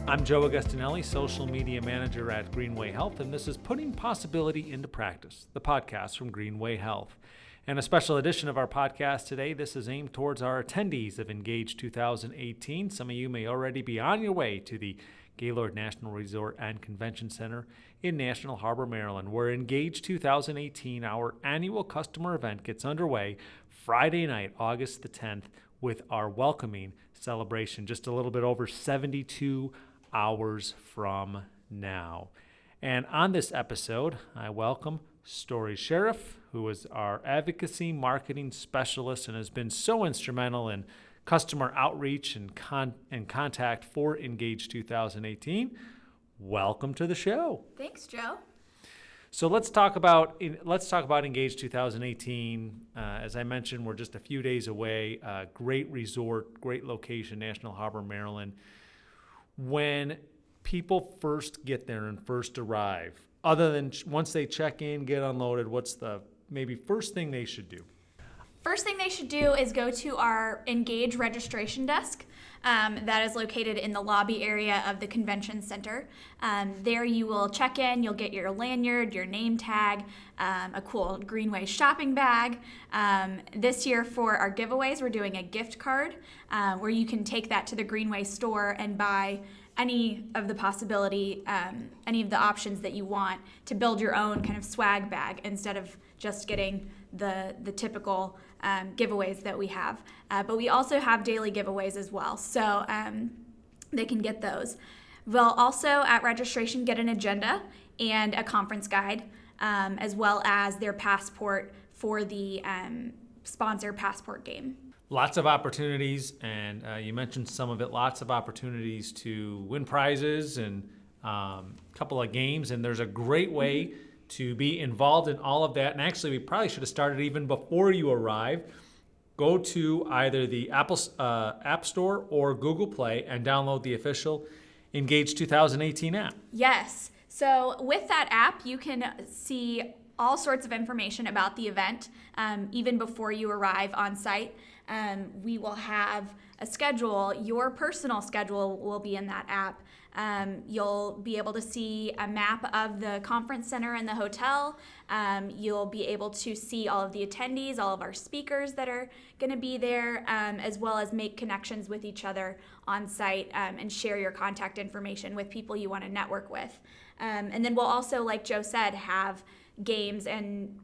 I'm Joe Agostinelli, Social Media Manager at Greenway Health, and this is Putting Possibility into Practice, the podcast from Greenway Health. And a special edition of our podcast today, this is aimed towards our attendees of ENGAGE 2018. Some of you may already be on your way to the Gaylord National Resort and Convention Center in National Harbor, Maryland, where ENGAGE 2018, our annual customer event, gets underway Friday night, August the 10th, with our welcoming celebration just a little bit over 72 hours from now. And on this episode, I welcome Story Sheriff, who is our advocacy marketing specialist and has been so instrumental in customer outreach and contact for ENGAGE 2018. Welcome to the show. Thanks, Joe. So let's talk about ENGAGE 2018. As I mentioned, we're just a few days away. Great resort, great location, National Harbor, Maryland. When people first get there and first arrive, other than once they check in, get unloaded, what's the maybe first thing they should do? First thing they should do is go to our ENGAGE registration desk that is located in the lobby area of the convention center. There you will check in, you'll get your lanyard, your name tag, a cool Greenway shopping bag. This year for our giveaways, we're doing a gift card where you can take that to the Greenway store and buy any of the options that you want to build your own kind of swag bag instead of just getting the typical giveaways that we have. But we also have daily giveaways as well, so they can get those. They'll also, at registration, get an agenda and a conference guide, as well as their passport for the sponsor passport game. Lots of opportunities, and you mentioned some of it, lots of opportunities to win prizes and a couple of games, and there's a great way to be involved in all of that. And actually, we probably should have started even before you arrive. Go to either the Apple App Store or Google Play and download the official ENGAGE 2018 app. Yes. So with that app, you can see all sorts of information about the event, even before you arrive on site. We will have a schedule. Your personal schedule will be in that app. You'll be able to see a map of the conference center and the hotel. You'll be able to see all of the attendees, all of our speakers that are going to be there, as well as make connections with each other on site and share your contact information with people you want to network with. And then we'll also, like Joe said, have games and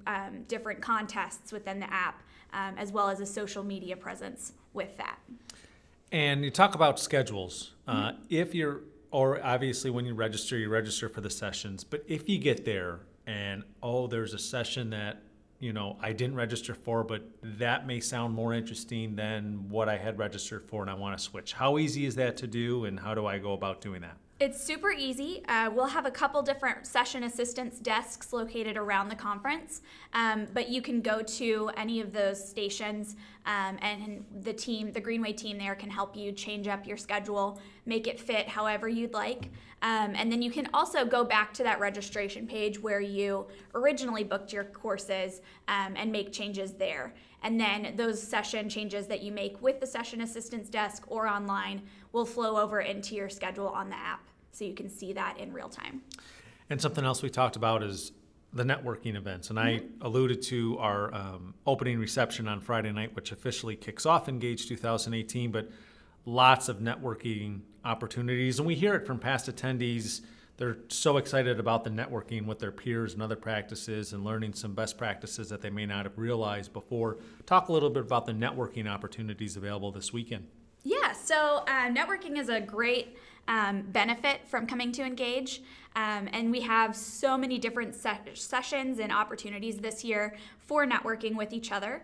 different contests within the app, as well as a social media presence with that. And you talk about schedules. Or obviously when you register for the sessions. But if you get there and, there's a session that, I didn't register for, but that may sound more interesting than what I had registered for and I want to switch. How easy is that to do, and how do I go about doing that? It's super easy. We'll have a couple different session assistance desks located around the conference, but you can go to any of those stations, and the Greenway team there can help you change up your schedule, make it fit however you'd like. And then you can also go back to that registration page where you originally booked your courses and make changes there. And then those session changes that you make with the session assistance desk or online will flow over into your schedule on the app, so you can see that in real time. And something else we talked about is the networking events. And I alluded to our opening reception on Friday night, which officially kicks off ENGAGE 2018, but lots of networking opportunities. And we hear it from past attendees. They're so excited about the networking with their peers and other practices and learning some best practices that they may not have realized before. Talk a little bit about the networking opportunities available this weekend. Yeah, so networking is a great benefit from coming to ENGAGE, and we have so many different sessions and opportunities this year for networking with each other.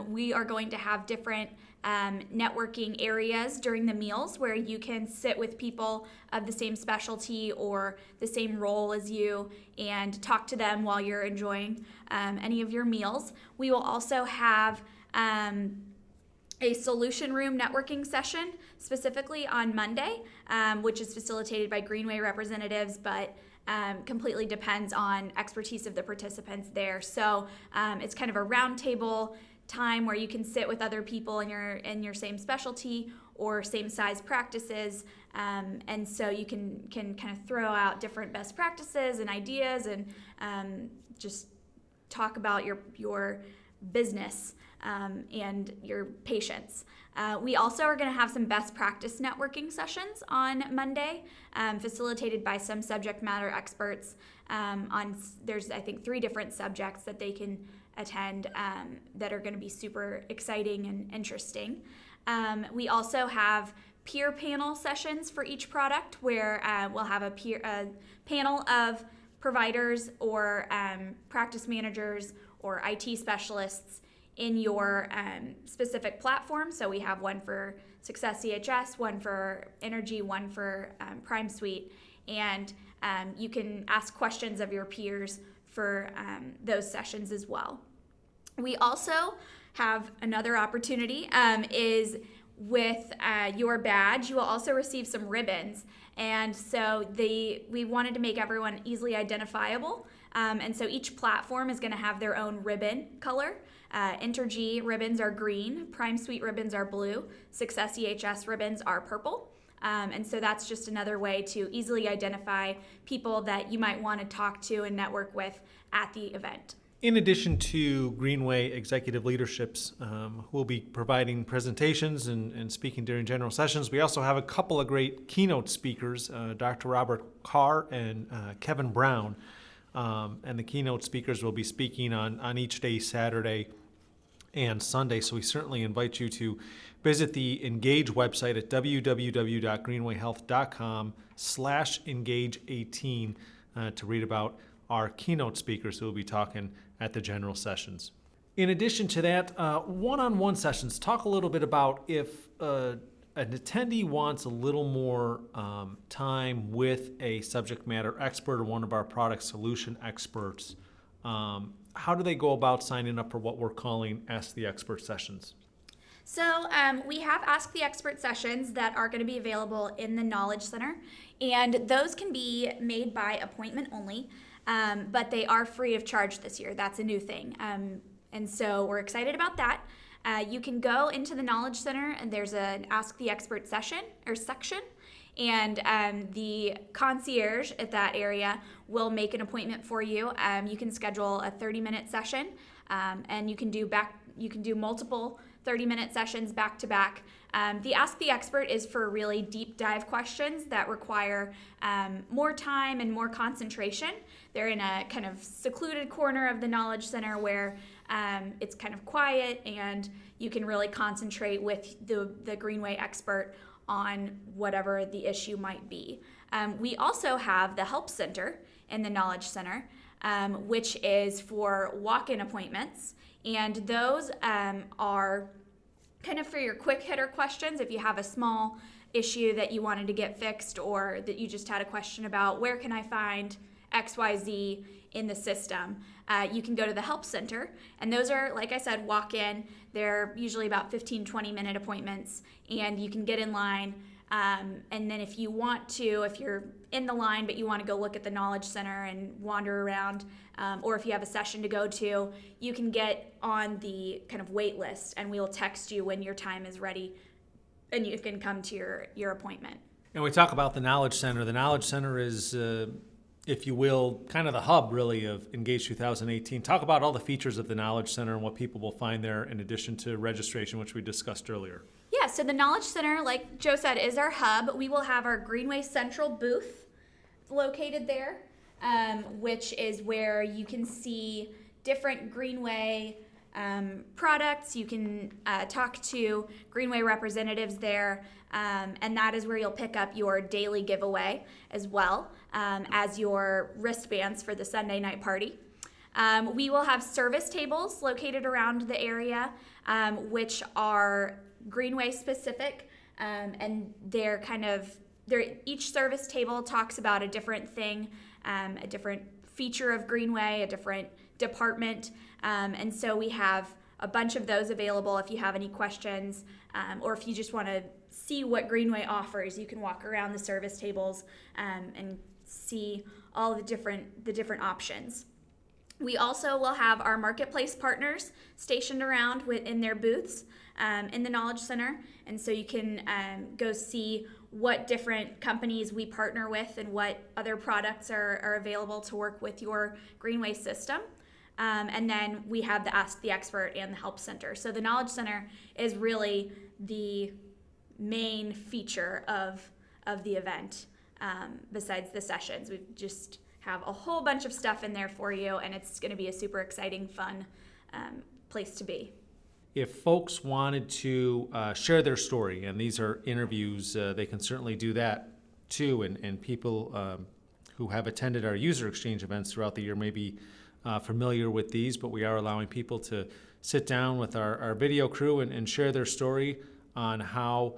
We are going to have different networking areas during the meals where you can sit with people of the same specialty or the same role as you and talk to them while you're enjoying any of your meals. We will also have a solution room networking session specifically on Monday, which is facilitated by Greenway representatives, but completely depends on expertise of the participants there. So it's kind of a roundtable time where you can sit with other people in your same specialty or same size practices, and so you can kind of throw out different best practices and ideas, and just talk about your business and your patients. We also are going to have some best practice networking sessions on Monday, facilitated by some subject matter experts. There's, I think, 3 different subjects that they can attend that are going to be super exciting and interesting. We also have peer panel sessions for each product, where we'll have a panel of providers or practice managers or IT specialists in your specific platform. So we have one for Success EHS, one for Energy, one for Prime Suite, and you can ask questions of your peers for those sessions as well. We also have another opportunity is with your badge. You will also receive some ribbons, and so we wanted to make everyone easily identifiable, and so each platform is going to have their own ribbon color. Energy ribbons are green, Prime Suite ribbons are blue, Success EHS ribbons are purple. And so that's just another way to easily identify people that you might want to talk to and network with at the event. In addition to Greenway executive leaderships who will be providing presentations and speaking during general sessions, we also have a couple of great keynote speakers, Dr. Robert Carr and Kevin Brown. And the keynote speakers will be speaking on each day, Saturday and Sunday. So we certainly invite you to visit the ENGAGE website at www.greenwayhealth.com/ENGAGE18 to read about our keynote speakers who will be talking at the general sessions. In addition to that, one-on-one sessions. Talk a little bit about if an attendee wants a little more time with a subject matter expert or one of our product solution experts. How do they go about signing up for what we're calling Ask the Expert sessions? So we have Ask the Expert sessions that are going to be available in the Knowledge Center, and those can be made by appointment only, but they are free of charge this year. That's a new thing, and so we're excited about that. You can go into the Knowledge Center, and there's an Ask the Expert section, and the concierge at that area will make an appointment for you. You can schedule a 30-minute session, and you can do multiple 30-minute sessions back to back. The Ask the Expert is for really deep dive questions that require more time and more concentration. They're in a kind of secluded corner of the Knowledge Center where it's kind of quiet, and you can really concentrate with the Greenway expert on whatever the issue might be. We also have the Help Center in the Knowledge Center, which is for walk-in appointments, and those are kind of for your quick hitter questions. If you have a small issue that you wanted to get fixed, or that you just had a question about where can I find XYZ in the system, you can go to the Help Center, and those are, like I said, walk-in. They're usually about 15-20 minute appointments, and you can get in line, and then if you're in the line but you want to go look at the Knowledge Center and wander around, or if you have a session to go to, you can get on the kind of wait list, and we'll text you when your time is ready and you can come to your appointment. And we talk about the Knowledge Center. The Knowledge Center is, if you will, kind of the hub, really, of ENGAGE 2018. Talk about all the features of the Knowledge Center and what people will find there in addition to registration, which we discussed earlier. Yeah, so the Knowledge Center, like Joe said, is our hub. We will have our Greenway Central booth located there, which is where you can see different Greenway products. You can talk to Greenway representatives there, and that is where you'll pick up your daily giveaway as well as your wristbands for the Sunday night party. We will have service tables located around the area, which are Greenway specific, and each service table talks about a different thing, a different feature of Greenway, a different department, and so we have a bunch of those available if you have any questions, or if you just want to see what Greenway offers. You can walk around the service tables and see all the different options. We also will have our marketplace partners stationed around in their booths in the Knowledge Center. And so you can go see what different companies we partner with and what other products are available to work with your Greenway system. And then we have the Ask the Expert and the Help Center. So the Knowledge Center is really the main feature of the event. Besides the sessions, we just have a whole bunch of stuff in there for you, and it's going to be a super exciting, fun place to be. If folks wanted to share their story, and these are interviews, they can certainly do that too. And people who have attended our user exchange events throughout the year may be familiar with these, but we are allowing people to sit down with our video crew and share their story on how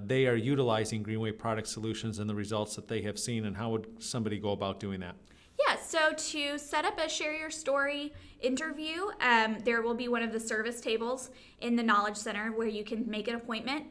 they are utilizing Greenway product solutions and the results that they have seen, and how would somebody go about doing that? Yeah, so to set up a Share Your Story interview, there will be one of the service tables in the Knowledge Center where you can make an appointment,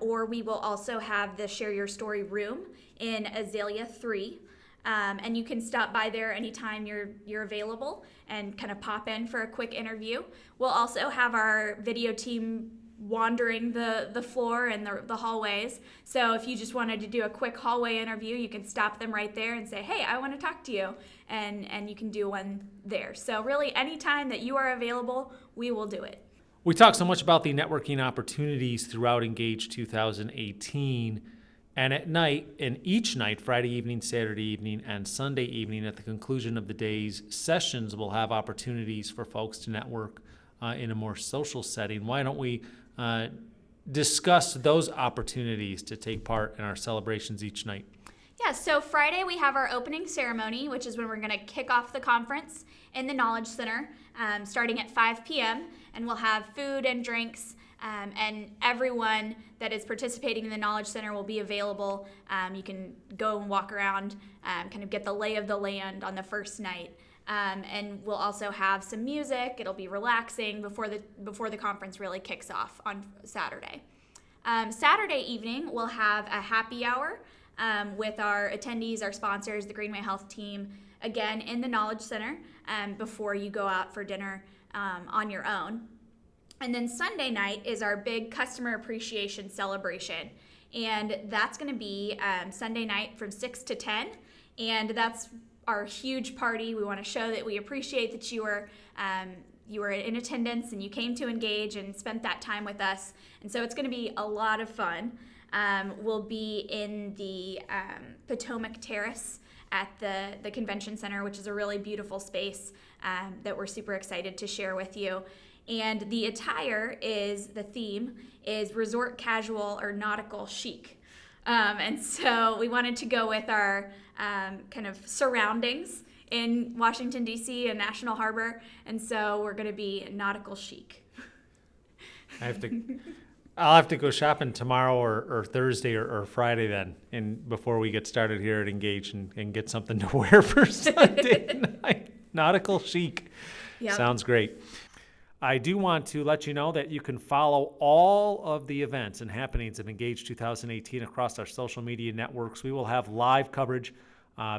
or we will also have the Share Your Story room in Azalea 3. And you can stop by there anytime you're available and kind of pop in for a quick interview. We'll also have our video team wandering the floor and the hallways. So if you just wanted to do a quick hallway interview, you can stop them right there and say, hey, I want to talk to you. And you can do one there. So really, anytime that you are available, we will do it. We talked so much about the networking opportunities throughout ENGAGE 2018. And at night, and each night, Friday evening, Saturday evening, and Sunday evening, at the conclusion of the day's sessions, we'll have opportunities for folks to network in a more social setting. Why don't we discuss those opportunities to take part in our celebrations each night? Yeah, so Friday we have our opening ceremony, which is when we're going to kick off the conference in the Knowledge Center, starting at 5 p.m., and we'll have food and drinks. And everyone that is participating in the Knowledge Center will be available. You can go and walk around, kind of get the lay of the land on the first night. And we'll also have some music. It'll be relaxing before the conference really kicks off on Saturday. Saturday evening, we'll have a happy hour with our attendees, our sponsors, the Greenway Health team, again in the Knowledge Center before you go out for dinner on your own. And then Sunday night is our big customer appreciation celebration. And that's going to be Sunday night from 6 to 10. And that's our huge party. We want to show that we appreciate that you were in attendance and you came to ENGAGE and spent that time with us. And so it's going to be a lot of fun. We'll be in the Potomac Terrace at the Convention Center, which is a really beautiful space that we're super excited to share with you. And the theme is resort casual or nautical chic. And so we wanted to go with our kind of surroundings in Washington, D.C. and National Harbor. And so we're going to be nautical chic. I'll have to go shopping tomorrow or Thursday or Friday then, and before we get started here at ENGAGE and get something to wear for Sunday night. Nautical chic. Yep. Sounds great. I do want to let you know that you can follow all of the events and happenings of ENGAGE 2018 across our social media networks. We will have live coverage,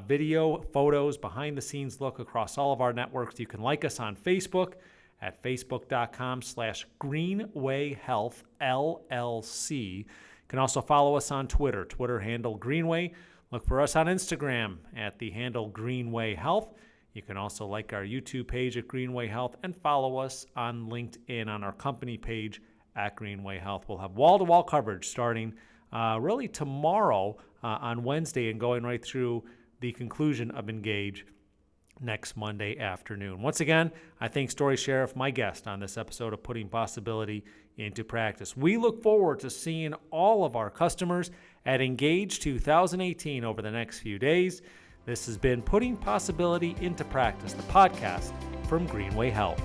video, photos, behind-the-scenes look across all of our networks. You can like us on Facebook at facebook.com/Greenway Health LLC. You can also follow us on Twitter handle Greenway. Look for us on Instagram at the handle Greenway Health. You can also like our YouTube page at Greenway Health and follow us on LinkedIn on our company page at Greenway Health. We'll have wall-to-wall coverage starting really tomorrow on Wednesday and going right through the conclusion of ENGAGE next Monday afternoon. Once again, I thank Story Sheriff, my guest on this episode of Putting Possibility into Practice. We look forward to seeing all of our customers at ENGAGE 2018 over the next few days. This has been Putting Possibility into Practice, the podcast from Greenway Health.